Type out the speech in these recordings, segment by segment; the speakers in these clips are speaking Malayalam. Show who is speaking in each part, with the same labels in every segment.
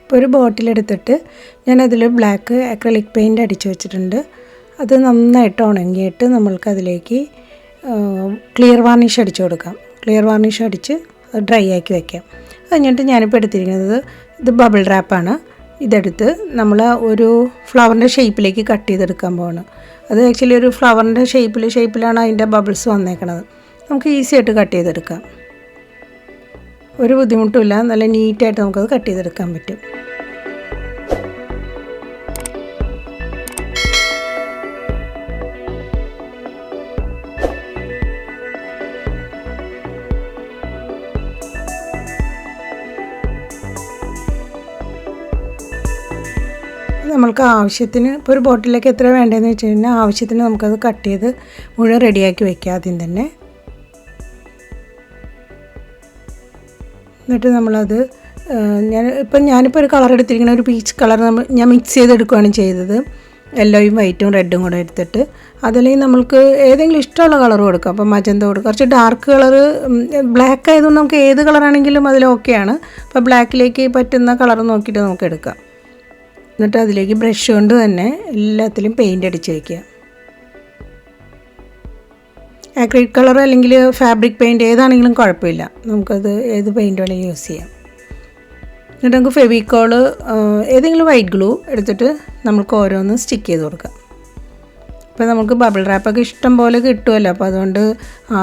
Speaker 1: ഇപ്പോൾ ഒരു ബോട്ടിലെടുത്തിട്ട് ഞാനതിൽ ബ്ലാക്ക് അക്രലിക് പെയിൻറ്റ് അടിച്ചു വെച്ചിട്ടുണ്ട്. അത് നന്നായിട്ട് ഉണങ്ങിയിട്ട് നമ്മൾക്കതിലേക്ക് ക്ലിയർ വാർണിഷ് അടിച്ചു കൊടുക്കാം. ക്ലിയർ വാർണിഷ് അടിച്ച് അത് ഡ്രൈ ആക്കി വയ്ക്കാം. അത് കഴിഞ്ഞിട്ട് ഞാനിപ്പോൾ എടുത്തിരിക്കുന്നത് ഇത് ബബിൾ റാപ്പാണ്. ഇതെടുത്ത് നമ്മൾ ഒരു ഫ്ലവറിൻ്റെ ഷേപ്പിലേക്ക് കട്ട് ചെയ്തെടുക്കാൻ പോവാണ്. അത് ആക്ച്വലി ഒരു ഫ്ലവറിൻ്റെ ഷേപ്പിലാണ് അതിൻ്റെ ബബിൾസ് വന്നേക്കണത്. നമുക്ക് ഈസി ആയിട്ട് കട്ട് ചെയ്തെടുക്കാം. ഒരു ബുദ്ധിമുട്ടുമില്ല, നല്ല നീറ്റായിട്ട് നമുക്കത് കട്ട് ചെയ്തെടുക്കാൻ പറ്റും. നമ്മൾക്ക് ആവശ്യത്തിന് ഇപ്പോൾ ഒരു ബോട്ടിലേക്ക് എത്ര വേണ്ടതെന്ന് വെച്ച് കഴിഞ്ഞാൽ ആവശ്യത്തിന് നമുക്കത് കട്ട് ചെയ്ത് മുഴുവൻ റെഡിയാക്കി വയ്ക്കുക ആദ്യം തന്നെ. എന്നിട്ട് നമ്മളത് ഞാനിപ്പോൾ ഒരു കളർ എടുത്തിരിക്കുന്ന ഒരു പീച്ച് കളർ ഞാൻ മിക്സ് ചെയ്തെടുക്കുകയാണ് ചെയ്തത്. യെല്ലോയും വൈറ്റും റെഡും കൂടെ എടുത്തിട്ട് അതിലേക്ക് നമ്മൾക്ക് ഏതെങ്കിലും ഇഷ്ടമുള്ള കളർ കൊടുക്കാം. അപ്പോൾ മജന്ത കൊടുക്കുക. കുറച്ച് ഡാർക്ക് കളർ ബ്ലാക്ക് ആയതുകൊണ്ട് നമുക്ക് ഏത് കളറാണെങ്കിലും അതിൽ ഓക്കെയാണ്. അപ്പോൾ ബ്ലാക്കിലേക്ക് പറ്റുന്ന കളർ നോക്കിയിട്ട് നമുക്ക് എടുക്കാം. എന്നിട്ട് അതിലേക്ക് ബ്രഷ് കൊണ്ട് തന്നെ എല്ലാത്തിലും പെയിൻ്റ് അടിച്ച് വയ്ക്കുക. അക്രിലിക് കളർ അല്ലെങ്കിൽ ഫാബ്രിക് പെയിൻറ്റ് ഏതാണെങ്കിലും കുഴപ്പമില്ല, നമുക്കത് ഏത് പെയിൻറ്റ് വേണമെങ്കിലും യൂസ് ചെയ്യാം. എന്നിട്ട് നമുക്ക് ഫെവിക്കോള് ഏതെങ്കിലും വൈറ്റ് ഗ്ലൂ എടുത്തിട്ട് നമുക്ക് ഓരോന്ന് സ്റ്റിക്ക് ചെയ്ത് കൊടുക്കാം. ഇപ്പോൾ നമുക്ക് ബബിൾ റാപ്പൊക്കെ ഇഷ്ടം പോലെ കിട്ടുമല്ലോ, അപ്പോൾ അതുകൊണ്ട്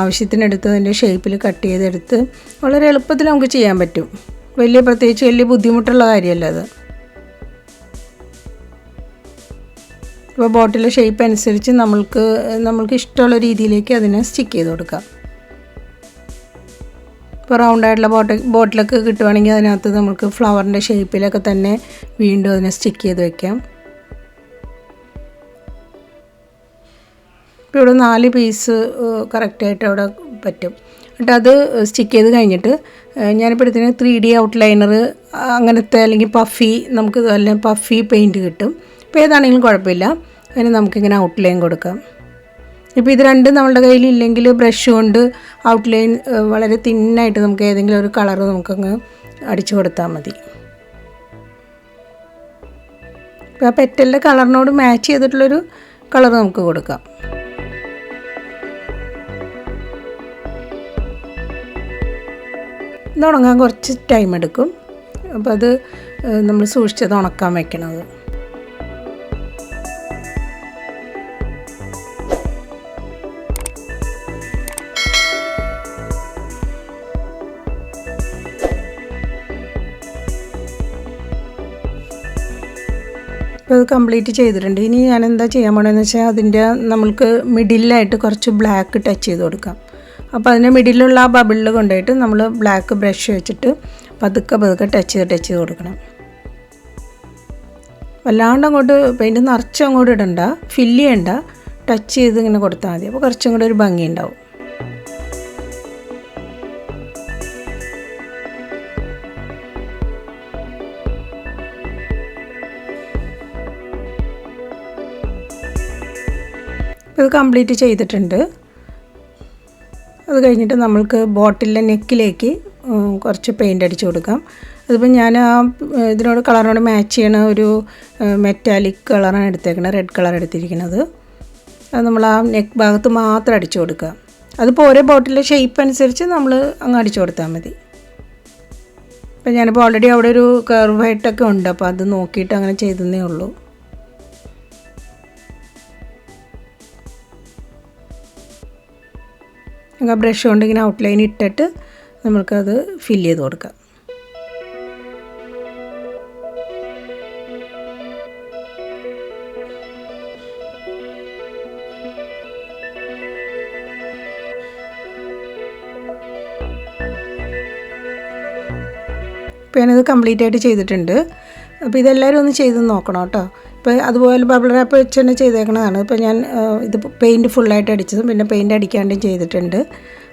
Speaker 1: ആവശ്യത്തിനെടുത്ത് അതിൻ്റെ ഷേപ്പിൽ കട്ട് ചെയ്തെടുത്ത് വളരെ എളുപ്പത്തിൽ നമുക്ക് ചെയ്യാൻ പറ്റും. പ്രത്യേകിച്ച് വലിയ ബുദ്ധിമുട്ടുള്ള കാര്യമല്ല അത്. ഇപ്പോൾ ബോട്ടിലെ ഷേപ്പ് അനുസരിച്ച് നമ്മൾക്ക് ഇഷ്ടമുള്ള രീതിയിലേക്ക് അതിനെ സ്റ്റിക്ക് ചെയ്ത് കൊടുക്കാം. ഇപ്പോൾ റൗണ്ടായിട്ടുള്ള ബോട്ടിലൊക്കെ കിട്ടുവാണെങ്കിൽ അതിനകത്ത് നമുക്ക് ഫ്ലവറിൻ്റെ ഷേപ്പിലൊക്കെ തന്നെ വീണ്ടും അതിനെ സ്റ്റിക്ക് ചെയ്ത് വയ്ക്കാം. ഇപ്പോൾ ഇവിടെ 4 പീസ് കറക്റ്റായിട്ട് അവിടെ പറ്റും. എന്നിട്ട് അത് സ്റ്റിക്ക് ചെയ്ത് കഴിഞ്ഞിട്ട് ഞാനിപ്പോൾ എടുത്തിന് 3D ഔട്ട്ലൈനർ അങ്ങനത്തെ അല്ലെങ്കിൽ നമുക്ക് നല്ല പഫി പെയിൻറ്റ് കിട്ടും. ഇപ്പോൾ ഏതാണെങ്കിലും കുഴപ്പമില്ല, അതിന് നമുക്കിങ്ങനെ ഔട്ട്ലൈൻ കൊടുക്കാം. ഇപ്പോൾ ഇത് രണ്ടും നമ്മളുടെ കയ്യിലില്ലെങ്കിൽ ബ്രഷ് കൊണ്ട് ഔട്ട്ലൈൻ വളരെ തിന്നായിട്ട് നമുക്ക് ഏതെങ്കിലും ഒരു കളർ നമുക്കങ്ങ് അടിച്ചു കൊടുത്താൽ മതി. ഇപ്പോൾ ആ പെറ്റലിൻ്റെ കളറിനോട് മാച്ച് ചെയ്തിട്ടുള്ളൊരു കളർ നമുക്ക് കൊടുക്കാം. ഇത് ഉണങ്ങാൻ കുറച്ച് ടൈം എടുക്കും. അപ്പോൾ അത് നമ്മൾ സൂക്ഷിച്ചത് ഉണക്കാൻ വയ്ക്കണത്. അപ്പോൾ അത് കംപ്ലീറ്റ് ചെയ്തിട്ടുണ്ട്. ഇനി ഞാൻ എന്താ ചെയ്യാൻ പോകണമെന്ന് വെച്ചാൽ അതിൻ്റെ നമ്മൾക്ക് മിഡിലായിട്ട് കുറച്ച് ബ്ലാക്ക് ടച്ച് ചെയ്ത് കൊടുക്കാം. അപ്പോൾ അതിൻ്റെ മിഡിലുള്ള ആ ബബിളിൽ കൊണ്ടുപോയിട്ട് നമ്മൾ ബ്ലാക്ക് ബ്രഷ് വെച്ചിട്ട് പതുക്കെ ടച്ച് ചെയ്ത് കൊടുക്കണം. വല്ലാണ്ട് അങ്ങോട്ട് പെയിൻറ്റ് നിറച്ച് അങ്ങോട്ട് ഇടണ്ട, ഫില്ല് ചെയ്യണ്ട, ടച്ച് ചെയ്ത് ഇങ്ങനെ കൊടുത്താൽ മതി. അപ്പോൾ കുറച്ചും കൂടെ ഒരു ഭംഗി ഉണ്ടാവും. ഇത് കംപ്ലീറ്റ് ചെയ്തിട്ടുണ്ട്. അത് കഴിഞ്ഞിട്ട് നമ്മൾക്ക് ബോട്ടിലിൻ്റെ നെക്കിലേക്ക് കുറച്ച് പെയിൻ്റ് അടിച്ച് കൊടുക്കാം. അതിപ്പോൾ ഞാൻ ഇതിനോട് കളറിനോട് മാച്ച് ചെയ്യണ ഒരു മെറ്റാലിക് കളറാണ് എടുത്തേക്കുന്നത്, റെഡ് കളർ എടുത്തിരിക്കുന്നത്. അത് നമ്മൾ ആ നെക്ക് ഭാഗത്ത് മാത്രം അടിച്ചു കൊടുക്കുക. അതിപ്പോൾ ഓരോ ബോട്ടിലിൻ്റെ ഷേപ്പ് അനുസരിച്ച് നമ്മൾ അങ്ങ് അടിച്ചു കൊടുത്താൽ മതി. ഇപ്പം ഞാനിപ്പോൾ ഓൾറെഡി അവിടെ ഒരു കർവായിട്ടൊക്കെ ഉണ്ട്, അപ്പോൾ അത് നോക്കിയിട്ട് അങ്ങനെ ചെയ്തതേ ഉള്ളൂ. ആ ബ്രഷ് കൊണ്ട് ഇങ്ങനെ ഔട്ട്ലൈൻ ഇട്ടിട്ട് നമ്മൾക്കത് ഫില്ല് ചെയ്ത് കൊടുക്കാം. ഇപ്പോൾ ഞാനത് കംപ്ലീറ്റ് ആയിട്ട് ചെയ്തിട്ടുണ്ട്. അപ്പോൾ ഇതെല്ലാവരും ഒന്ന് ചെയ്ത് നോക്കണം കേട്ടോ. ഇപ്പോൾ അതുപോലെ ബബിൾ റാപ്പ് വെച്ച് തന്നെ ചെയ്തേക്കണതാണ്. ഇപ്പോൾ ഞാൻ ഇത് പെയിൻറ്റ് ഫുള്ളായിട്ട് അടിച്ചതും പിന്നെ പെയിൻറ്റ് അടിക്കാണ്ടും ചെയ്തിട്ടുണ്ട്.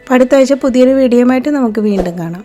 Speaker 1: അപ്പോൾ അടുത്ത ആഴ്ച പുതിയൊരു വീഡിയോയുമായിട്ട് നമുക്ക് വീണ്ടും കാണാം.